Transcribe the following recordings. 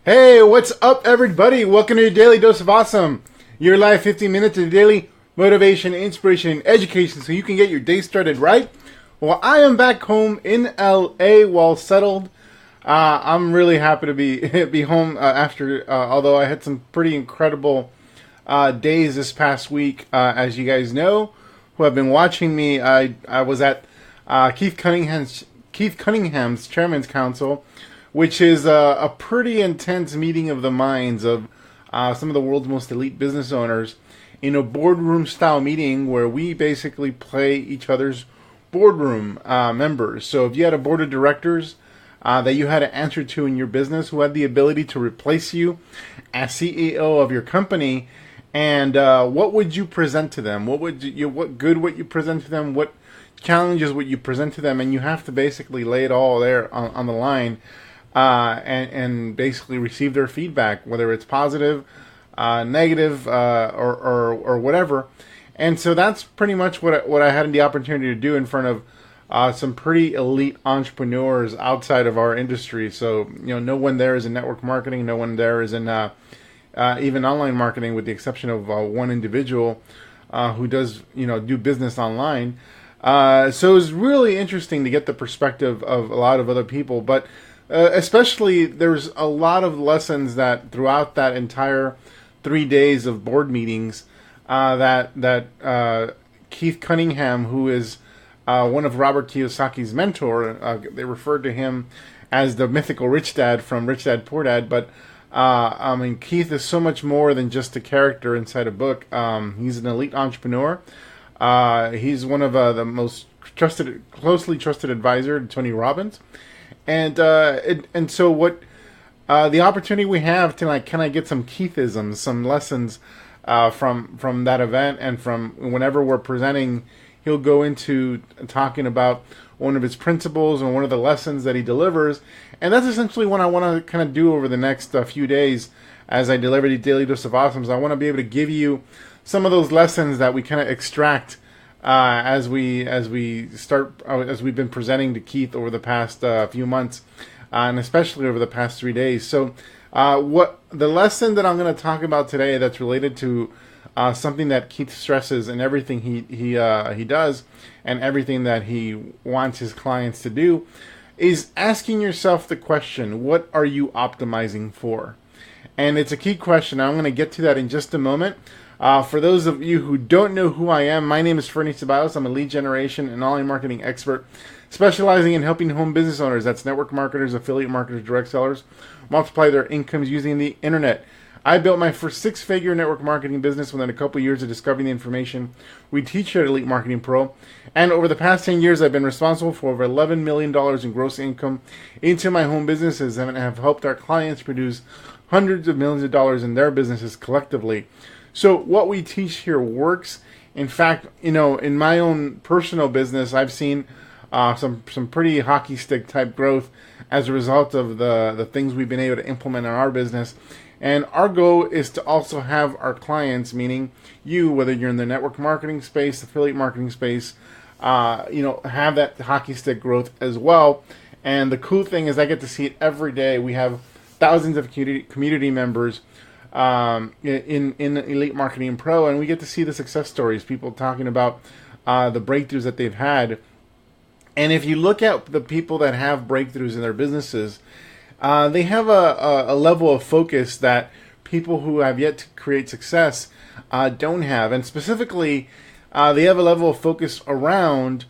Hey, what's up, everybody? Welcome to your Daily Dose of Awesome. Your live 15 minutes of daily motivation, inspiration, and education so you can get your day started right. Well, I am back home in LA, well settled. I'm really happy to be home after, although I had some pretty incredible days this past week. As you guys know, who have been watching me, I was at Keith Cunningham's Chairman's Council, which is a pretty intense meeting of the minds of some of the world's most elite business owners in a boardroom style meeting where we basically play each other's boardroom members. So if you had a board of directors that you had to answer to in your business who had the ability to replace you as CEO of your company, and what would you present to them? What would you present to them? What challenges would you present to them? And you have to basically lay it all there on the line. And basically receive their feedback, whether it's positive, negative, or whatever. And so that's pretty much what I had the opportunity to do in front of some pretty elite entrepreneurs outside of our industry. So, no one there is in network marketing. No one there is in even online marketing, with the exception of one individual who does, do business online. So it was really interesting to get the perspective of a lot of other people, but especially, there's a lot of lessons that throughout that entire 3 days of board meetings that Keith Cunningham, who is one of Robert Kiyosaki's mentor, they referred to him as the mythical Rich Dad from Rich Dad Poor Dad, but Keith is so much more than just a character inside a book. He's an elite entrepreneur. He's one of the most closely trusted advisor to Tony Robbins. And so what the opportunity we have to kind of get some Keithisms, some lessons from that event, and from whenever we're presenting, he'll go into talking about one of his principles and one of the lessons that he delivers. And that's essentially what I want to kind of do over the next few days as I deliver the Daily Dose of Awesomes. I want to be able to give you some of those lessons that we kind of extract as we've been presenting to Keith over the past few months, and especially over the past 3 days. So, what the lesson that I'm going to talk about today, that's related to something that Keith stresses in everything he does, and everything that he wants his clients to do, is asking yourself the question: what are you optimizing for? And it's a key question. I'm going to get to that in just a moment. For those of you who don't know who I am, my name is Fernie Ceballos. I'm a lead generation and online marketing expert, specializing in helping home business owners, that's network marketers, affiliate marketers, direct sellers, multiply their incomes using the internet. I built my first six-figure network marketing business within a couple years of discovering the information we teach at Elite Marketing Pro. And over the past 10 years, I've been responsible for over $11 million in gross income into my home businesses, and have helped our clients produce hundreds of millions of dollars in their businesses collectively. So what we teach here works. In fact, in my own personal business, I've seen some pretty hockey stick type growth as a result of the things we've been able to implement in our business. And our goal is to also have our clients, meaning you, whether you're in the network marketing space, affiliate marketing space, have that hockey stick growth as well. And the cool thing is I get to see it every day. We have thousands of community members in Elite Marketing Pro, and we get to see the success stories, people talking about the breakthroughs that they've had. And if you look at the people that have breakthroughs in their businesses, they have a level of focus that people who have yet to create success don't have. And specifically, they have a level of focus around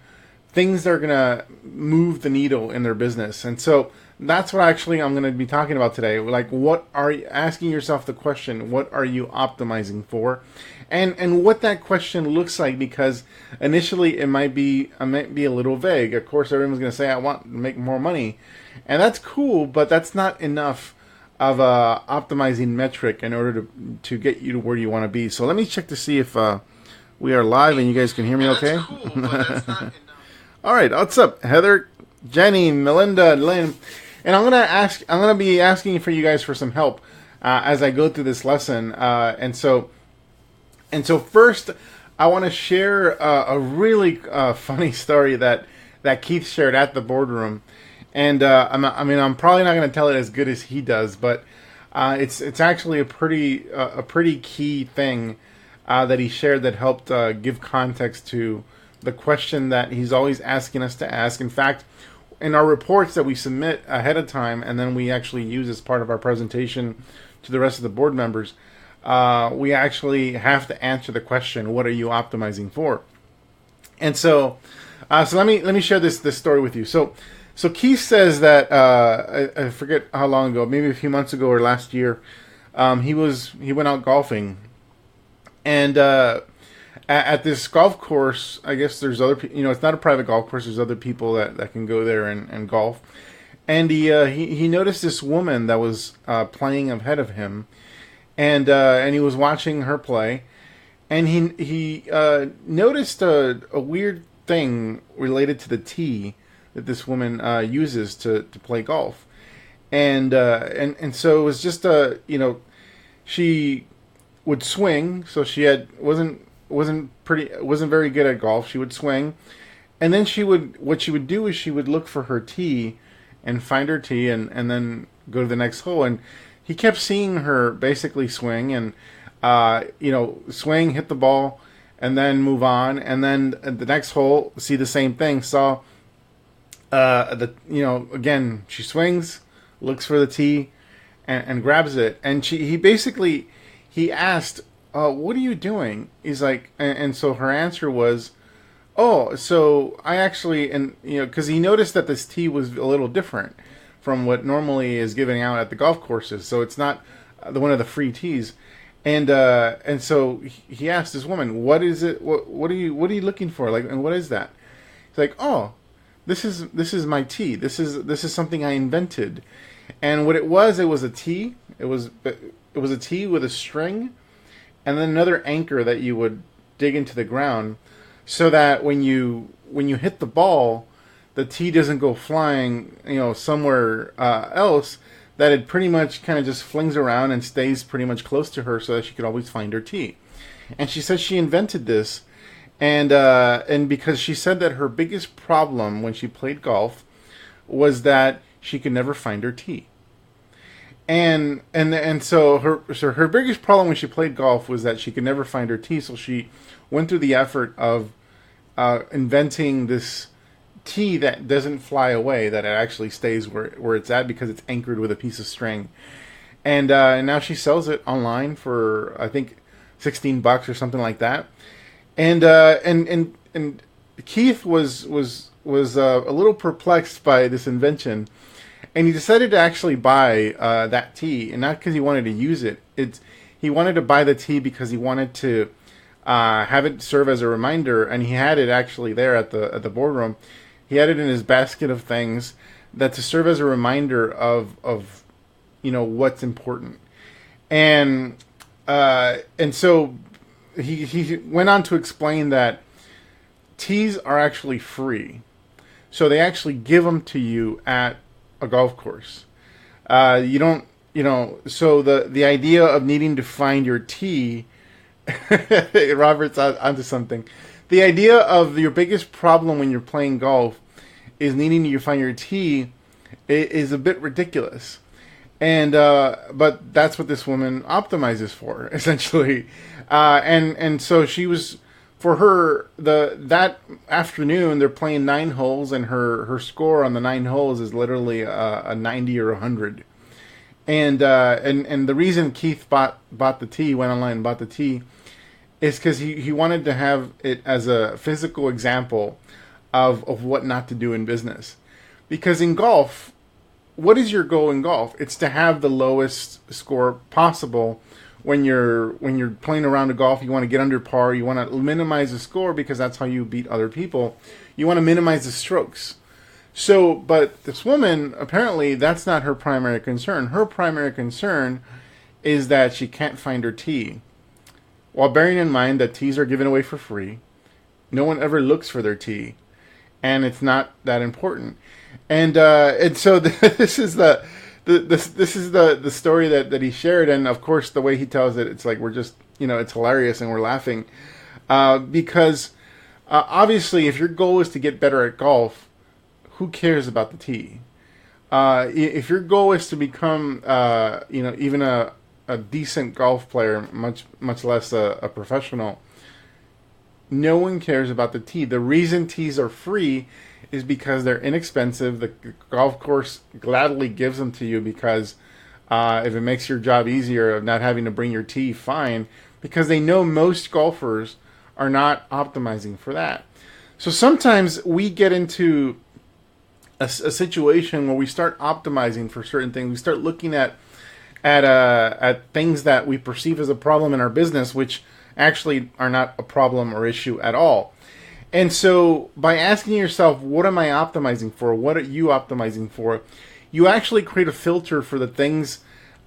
things that are going to move the needle in their business. And so that's what actually I'm going to be talking about today. Like, what are you asking yourself the question, what are you optimizing for? And what that question looks like, because initially it might be a little vague. Of course, everyone's going to say, I want to make more money. And that's cool, but that's not enough of a optimizing metric in order to get you to where you want to be. So let me check to see if we are live and you guys can hear me okay. That's cool, but that's not enough. All right, what's up, Heather, Jenny, Melinda, Lynn? And I'm gonna be asking for you guys for some help as I go through this lesson. And so first, I want to share a really funny story that Keith shared at the boardroom. And I'm probably not going to tell it as good as he does, but It's actually a pretty key thing that he shared that helped give context to the question that he's always asking us to ask. In fact, in our reports that we submit ahead of time and then we actually use as part of our presentation to the rest of the board members, we actually have to answer the question, what are you optimizing for? And so let me share this story with you. So Keith says that I forget how long ago, maybe a few months ago or last year, he went out golfing, and at this golf course, I guess there's other it's not a private golf course. There's other people that can go there and golf, and he noticed this woman that was playing ahead of him, and he was watching her play, and he noticed a weird thing related to the tee that this woman uses to play golf, and so it was just she would swing, so she wasn't very good at golf. She would swing, and then what she would do is she would look for her tee and find her tee and then go to the next hole. And he kept seeing her basically swing and swing, hit the ball, and then move on, and then at the next hole see the same thing. Saw again, she swings, looks for the tee, and grabs it. And he asked, what are you doing? He's like, and so her answer was, oh, so I actually, because he noticed that this tee was a little different from what normally is given out at the golf courses. So it's not one of the free tees. And so he asked this woman, what is it? What are you looking for? Like, and what is that? He's like, oh, this is my tee. This is something I invented. And what it was a tee. It was a tee with a string, and then another anchor that you would dig into the ground, so that when you hit the ball, the tee doesn't go flying, somewhere else. That it pretty much kind of just flings around and stays pretty much close to her, so that she could always find her tee. And she says she invented this, and because she said that her biggest problem when she played golf was that she could never find her tee. And so her biggest problem when she played golf was that she could never find her tee. So she went through the effort of inventing this tee that doesn't fly away, that it actually stays where it's at because it's anchored with a piece of string. And now she sells it online for, I think, $16 or something like that. And Keith was a little perplexed by this invention. And he decided to actually buy that tee, and not because he wanted to use it. He wanted to buy the tee because he wanted to have it serve as a reminder, and he had it actually there at the boardroom. He had it in his basket of things that to serve as a reminder of what's important. And so he went on to explain that tees are actually free, so they actually give them to you at a golf course. You don't, so the idea of needing to find your tee, Robert's onto something. The idea of your biggest problem when you're playing golf is needing to find your tee is a bit ridiculous. And, but that's what this woman optimizes for, essentially. And so she was, for her, that afternoon, they're playing 9 holes, and her score on the 9 holes is literally a 90 or 100. And the reason Keith bought the tee, went online and bought the tee, is because he wanted to have it as a physical example of what not to do in business. Because in golf, what is your goal in golf? It's to have the lowest score possible. When you're playing around a golf, you want to get under par. You want to minimize the score because that's how you beat other people. You want to minimize the strokes. So, but this woman, apparently, that's not her primary concern. Her primary concern is that she can't find her tee. While bearing in mind that tees are given away for free, no one ever looks for their tee, and it's not that important. And so this is the story that he shared, and of course the way he tells it, it's like we're just, it's hilarious and we're laughing because obviously if your goal is to get better at golf, who cares about the tee? If your goal is to become, even a decent golf player, much less a professional, no one cares about the tee. The reason tees are free is because they're inexpensive. The golf course gladly gives them to you because if it makes your job easier of not having to bring your tee, fine. Because they know most golfers are not optimizing for that. So sometimes we get into a situation where we start optimizing for certain things. We start looking at things that we perceive as a problem in our business, which actually are not a problem or issue at all. And so by asking yourself, what am I optimizing for? What are you optimizing for? You actually create a filter for the things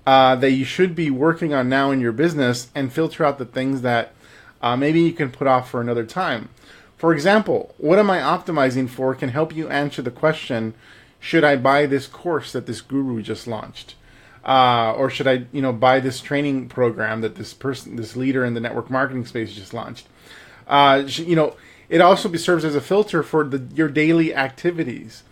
that you should be working on now in your business, and filter out the things that maybe you can put off for another time. For example, what am I optimizing for can help you answer the question, should I buy this course that this guru just launched? Or should I, buy this training program that this leader in the network marketing space just launched? It also serves as a filter for your daily activities.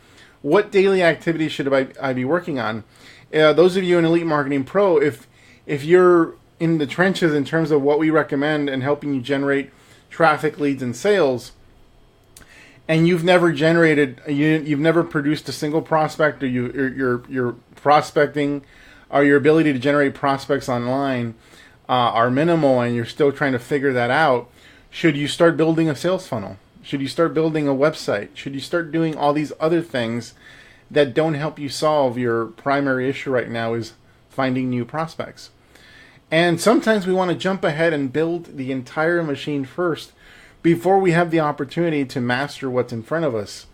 What daily activities should I be working on? Those of you in Elite Marketing Pro, if you're in the trenches in terms of what we recommend and helping you generate traffic, leads, and sales, and you've never produced a single prospect, or your prospecting or your ability to generate prospects online are minimal, and you're still trying to figure that out, should you start building a sales funnel? Should you start building a website? Should you start doing all these other things that don't help you solve your primary issue right now, is finding new prospects? And sometimes we want to jump ahead and build the entire machine first before we have the opportunity to master what's in front of us.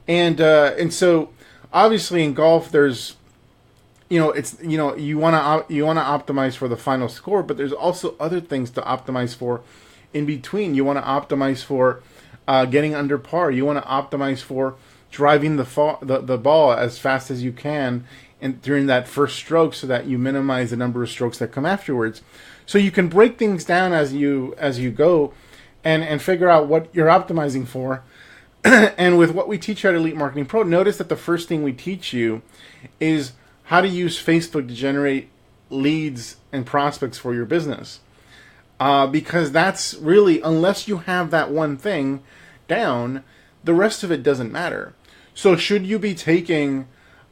And so obviously in golf, there's, you want to optimize for the final score, but there's also other things to optimize for in between. You want to optimize for getting under par. You want to optimize for driving the ball as fast as you can and during that first stroke, so that you minimize the number of strokes that come afterwards. So you can break things down as you go and figure out what you're optimizing for. And with what we teach at Elite Marketing Pro, notice that the first thing we teach you is how to use Facebook to generate leads and prospects for your business. Because that's really, unless you have that one thing down, the rest of it doesn't matter. So should you be taking,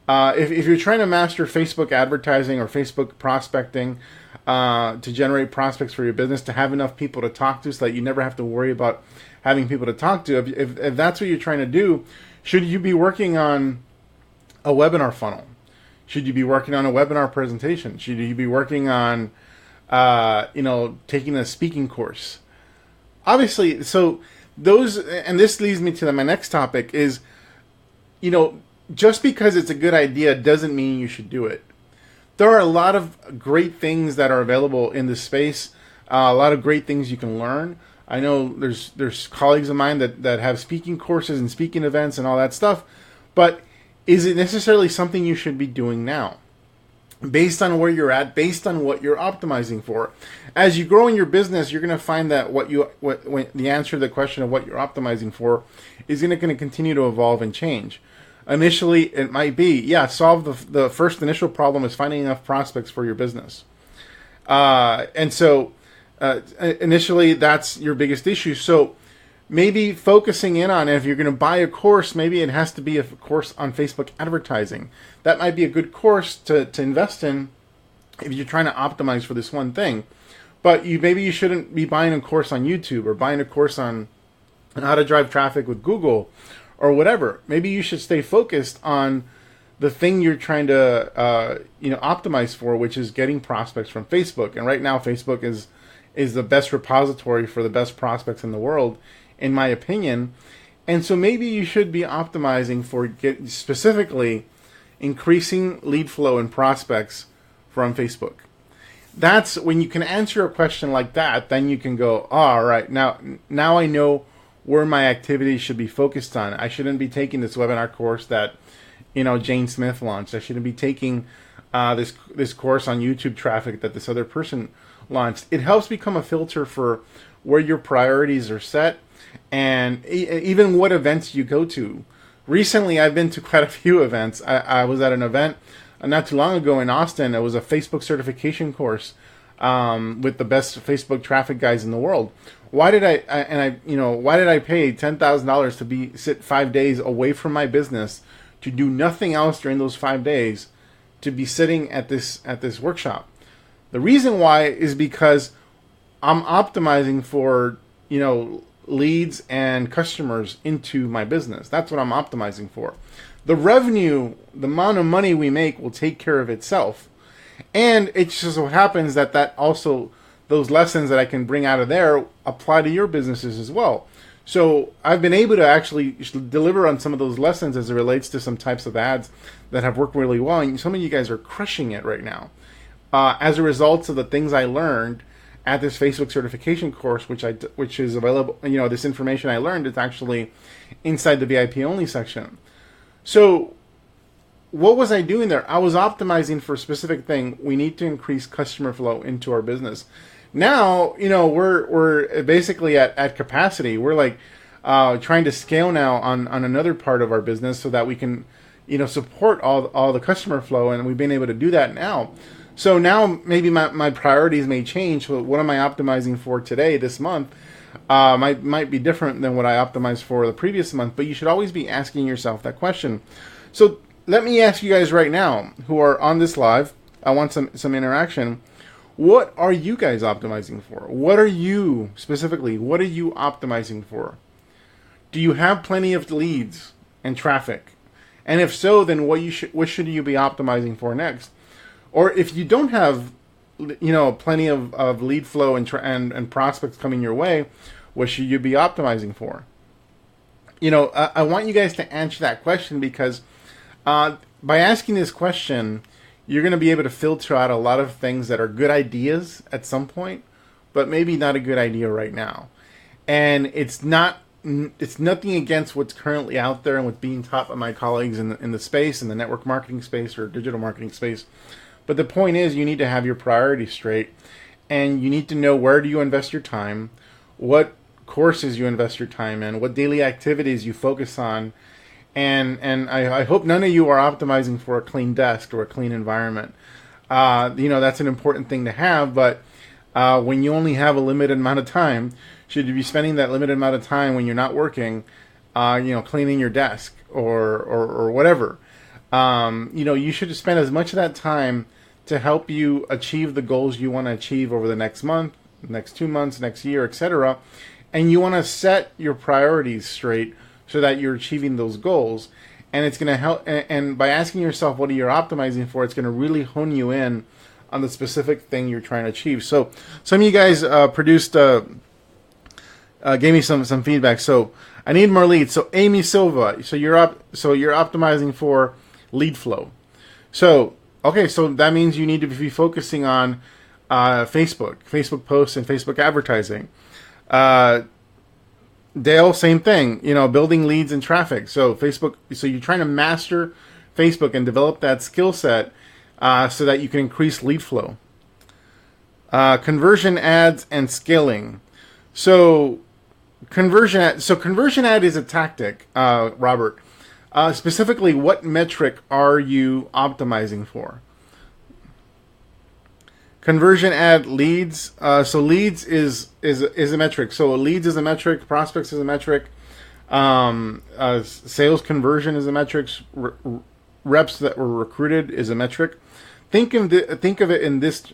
if you're trying to master Facebook advertising or Facebook prospecting to generate prospects for your business, to have enough people to talk to so that you never have to worry about having people to talk to, if that's what you're trying to do, should you be working on a webinar funnel? Should you be working on a webinar presentation? Should you be working on, taking a speaking course? Obviously, so and this leads me to my next topic is, just because it's a good idea doesn't mean you should do it. There are a lot of great things that are available in this space, a lot of great things you can learn. I know there's colleagues of mine that have speaking courses and speaking events and all that stuff, but is it necessarily something you should be doing now? Based on where you're at, based on what you're optimizing for. As you grow in your business, you're going to find that when the answer to the question of what you're optimizing for is going to continue to evolve and change. Initially, it might be, solve the first initial problem is finding enough prospects for your business. And so initially, that's your biggest issue. So maybe focusing in on, if you're going to buy a course, maybe it has to be a course on Facebook advertising. That might be a good course to invest in if you're trying to optimize for this one thing. But maybe you shouldn't be buying a course on YouTube or buying a course on how to drive traffic with Google or whatever. Maybe you should stay focused on the thing you're trying to optimize for, which is getting prospects from Facebook. And right now, Facebook is the best repository for the best prospects in the world, in my opinion. And so maybe you should be optimizing for specifically increasing lead flow and prospects from Facebook. That's when you can answer a question like that, then you can go, all right, now I know where my activities should be focused on. I shouldn't be taking this webinar course that Jane Smith launched. I shouldn't be taking this course on YouTube traffic that this other person launched. It helps become a filter for where your priorities are set, and even what events you go to. recently I've been to quite a few events. I was at an event not too long ago in Austin. It was a Facebook certification course with the best Facebook traffic guys in the world. Why did why did I pay $10,000 to sit 5 days away from my business, to do nothing else during those 5 days, to be sitting at this workshop? The reason why is because I'm optimizing for, leads and customers into my business. That's what I'm optimizing for. The revenue, the amount of money we make, will take care of itself. And it just so happens that also, those lessons that I can bring out of there apply to your businesses as well. So I've been able to actually deliver on some of those lessons as it relates to some types of ads that have worked really well. And some of you guys are crushing it right now. As a result of the things I learned at this Facebook certification course, which is available, this information I learned, it's actually inside the VIP only section. So what was I doing there? I was optimizing for a specific thing. We need to increase customer flow into our business. Now, we're basically at capacity. We're like trying to scale now on another part of our business so that we can, support all the customer flow, and we've been able to do that now. So now maybe my priorities may change. So what am I optimizing for today, this month? Might be different than what I optimized for the previous month, but you should always be asking yourself that question. So let me ask you guys right now who are on this live, I want some interaction. What are you guys optimizing for? What are you optimizing for? Do you have plenty of leads and traffic? And if so, then what should you be optimizing for next? Or if you don't have, plenty of lead flow and prospects coming your way, what should you be optimizing for? I want you guys to answer that question, because by asking this question, you're going to be able to filter out a lot of things that are good ideas at some point, but maybe not a good idea right now. And it's nothing against what's currently out there and what's being taught by my colleagues in the space, in the network marketing space or digital marketing space. But the point is, you need to have your priorities straight, and you need to know, where do you invest your time, what courses you invest your time in, what daily activities you focus on. And I hope none of you are optimizing for a clean desk or a clean environment. That's an important thing to have, but when you only have a limited amount of time, should you be spending that limited amount of time when you're not working, cleaning your desk or whatever? You should spend as much of that time to help you achieve the goals you want to achieve over the next month, next 2 months, next year, etc. And you want to set your priorities straight so that you're achieving those goals. And it's going to help. And by asking yourself what are you optimizing for, it's going to really hone you in on the specific thing you're trying to achieve. So some of you guys gave me some feedback. So I need more leads. So Amy Silva, so you're optimizing for lead flow. So that means you need to be focusing on Facebook posts and Facebook advertising. Dale, same thing, building leads and traffic. So you're trying to master Facebook and develop that skill set so that you can increase lead flow. Conversion ads and scaling. So conversion ad is a tactic, Robert. Specifically, what metric are you optimizing for? Conversion ad leads. So leads is a metric. So leads is a metric. Prospects is a metric. Sales conversion is a metric. Reps that were recruited is a metric. Think of it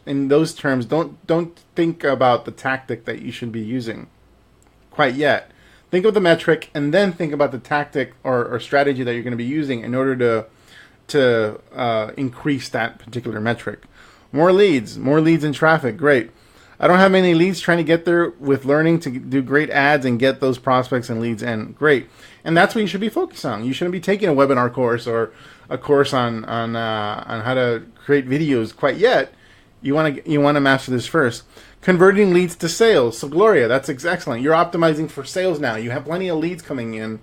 in those terms. Don't think about the tactic that you should be using quite yet. Think of the metric, and then think about the tactic or strategy that you're going to be using in order to increase that particular metric. More leads and traffic. Great. I don't have many leads, trying to get there with learning to do great ads and get those prospects and leads in. Great. And that's what you should be focused on. You shouldn't be taking a webinar course or a course on how to create videos quite yet. You want to master this first. Converting leads to sales. So Gloria, that's excellent. You're optimizing for sales now. You have plenty of leads coming in,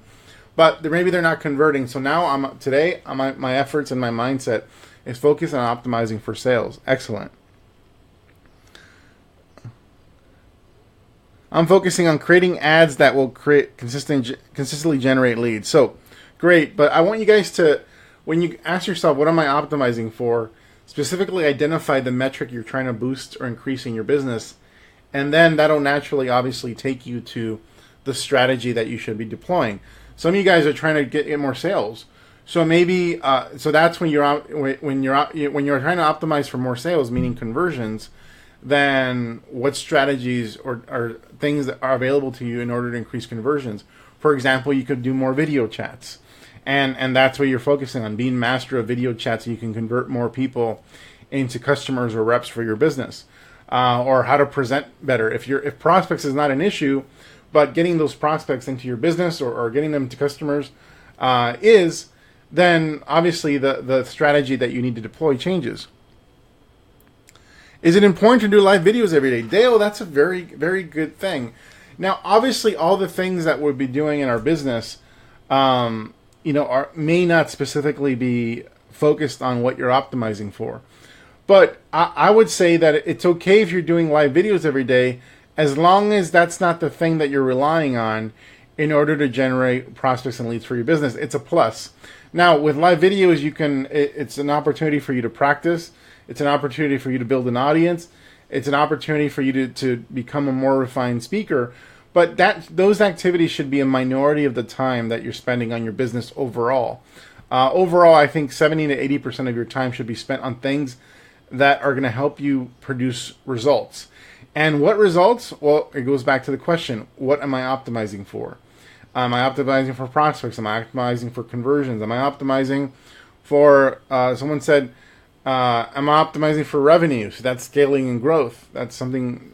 but maybe they're not converting. So now my efforts and my mindset is focused on optimizing for sales. Excellent. I'm focusing on creating ads that will consistently generate leads. So great. But I want you guys to, when you ask yourself, what am I optimizing for? Specifically identify the metric you're trying to boost or increase in your business. And then that'll naturally, obviously, take you to the strategy that you should be deploying. Some of you guys are trying to get more sales. So maybe, so that's when you're trying to optimize for more sales, meaning conversions. Then what strategies or things that are available to you in order to increase conversions? For example, you could do more video chats, and that's what you're focusing on, being master of video chats, so you can convert more people into customers or reps for your business, or how to present better. If prospects is not an issue, but getting those prospects into your business or getting them to customers is, then obviously the strategy that you need to deploy changes. Is it important to do live videos every day? Dale, that's a very, very good thing. Now, obviously, all the things that we'll be doing in our business, may not specifically be focused on what you're optimizing for. But I would say that it's okay if you're doing live videos every day, as long as that's not the thing that you're relying on in order to generate prospects and leads for your business. It's a plus. Now, with live videos, it's an opportunity for you to practice. It's an opportunity for you to build an audience. It's an opportunity for you to become a more refined speaker. But those activities should be a minority of the time that you're spending on your business overall. Overall, I think 70 to 80% of your time should be spent on things that are going to help you produce results. And what results? Well, it goes back to the question, what am I optimizing for? Am I optimizing for prospects? Am I optimizing for conversions? Am I optimizing for, someone said, am I optimizing for revenue? So that's scaling and growth. That's something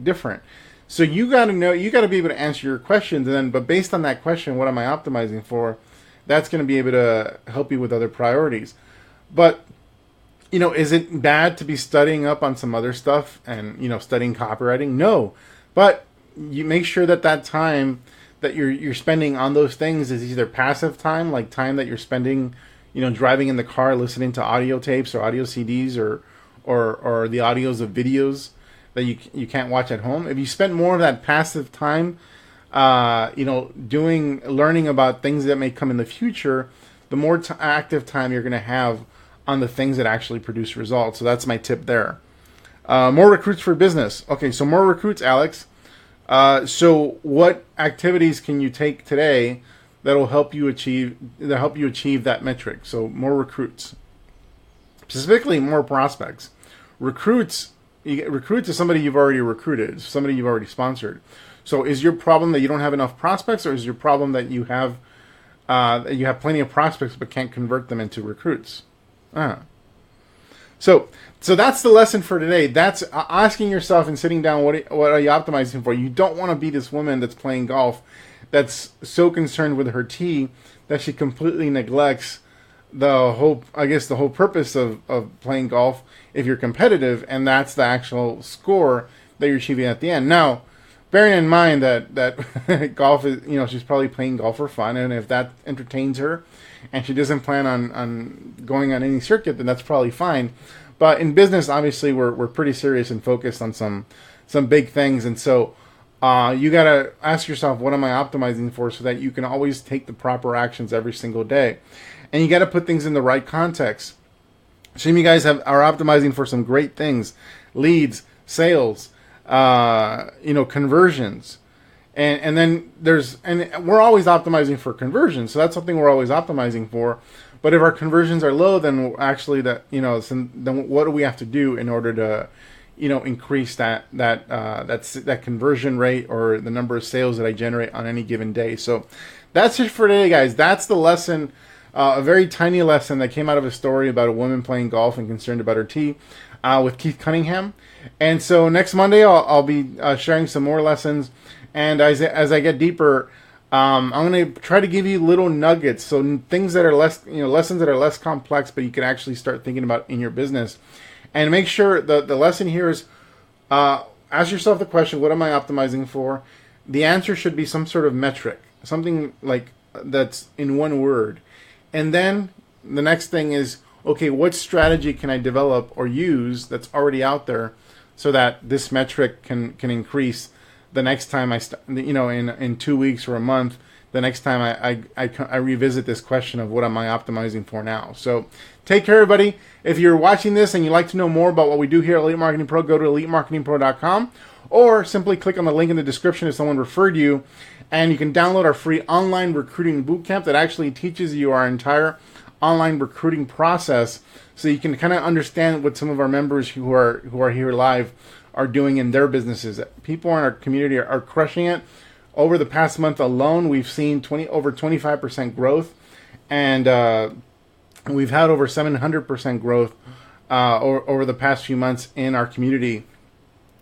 different. So you got to know, you got to be able to answer your questions. But based on that question, what am I optimizing for? That's going to be able to help you with other priorities. But, is it bad to be studying up on some other stuff and, studying copywriting? No. But you make sure that time that you're spending on those things is either passive time, like time that you're spending, driving in the car, listening to audio tapes or audio CDs or the audios of videos that you can't watch at home. If you spend more of that passive time, learning about things that may come in the future, the more active time you're going to have on the things that actually produce results. So that's my tip there. More recruits for business. Okay, so more recruits, Alex. So what activities can you take today that'll help you achieve that metric? So more recruits, specifically more prospects. Recruits is somebody you've already recruited, somebody you've already sponsored. So is your problem that you don't have enough prospects, or is your problem that you have plenty of prospects but can't convert them into recruits? So that's the lesson for today. That's asking yourself and sitting down, what are you optimizing for? You don't want to be this woman that's playing golf that's so concerned with her tee that she completely neglects the whole purpose of playing golf if you're competitive, and that's the actual score that you're achieving at the end. Now, bearing in mind that golf is, she's probably playing golf for fun, and if that entertains her and she doesn't plan on going on any circuit, then that's probably fine. But in business, obviously, we're pretty serious and focused on some big things, and so you got to ask yourself, what am I optimizing for, so that you can always take the proper actions every single day. And you got to put things in the right context. Some of you guys are optimizing for some great things: leads, sales, conversions. And then we're always optimizing for conversions. So that's something we're always optimizing for. But if our conversions are low, then actually then what do we have to do in order to, increase that conversion rate or the number of sales that I generate on any given day? So that's it for today, guys. That's the lesson, a very tiny lesson that came out of a story about a woman playing golf and concerned about her tee with Keith Cunningham. And so next Monday, I'll be sharing some more lessons. And as I get deeper, I'm going to try to give you little nuggets, so things that are less, lessons that are less complex, but you can actually start thinking about in your business. And make sure the lesson here is, ask yourself the question, what am I optimizing for? The answer should be some sort of metric, something like that's in one word. And then the next thing is, okay, what strategy can I develop or use that's already out there so that this metric can increase the next time in 2 weeks or a month the next time I revisit this question of what am I optimizing for now. So take care, everybody. If you're watching this and you'd like to know more about what we do here at Elite Marketing Pro, go to elitemarketingpro.com or simply click on the link in the description if someone referred you, and you can download our free online recruiting bootcamp that actually teaches you our entire online recruiting process, so you can kind of understand what some of our members who are here live are doing in their businesses. People in our community are crushing it. Over the past month alone, we've seen over 25% growth, and we've had over 700% growth over the past few months in our community,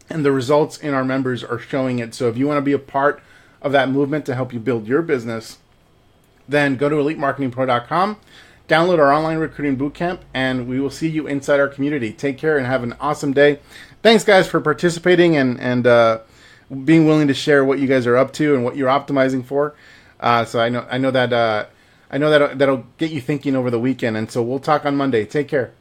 and the results in our members are showing it. So if you want to be a part of that movement to help you build your business, then go to elitemarketingpro.com. Download our online recruiting bootcamp, and we will see you inside our community. Take care and have an awesome day. Thanks, guys, for participating and being willing to share what you guys are up to and what you're optimizing for. So I know that'll get you thinking over the weekend. And so we'll talk on Monday. Take care.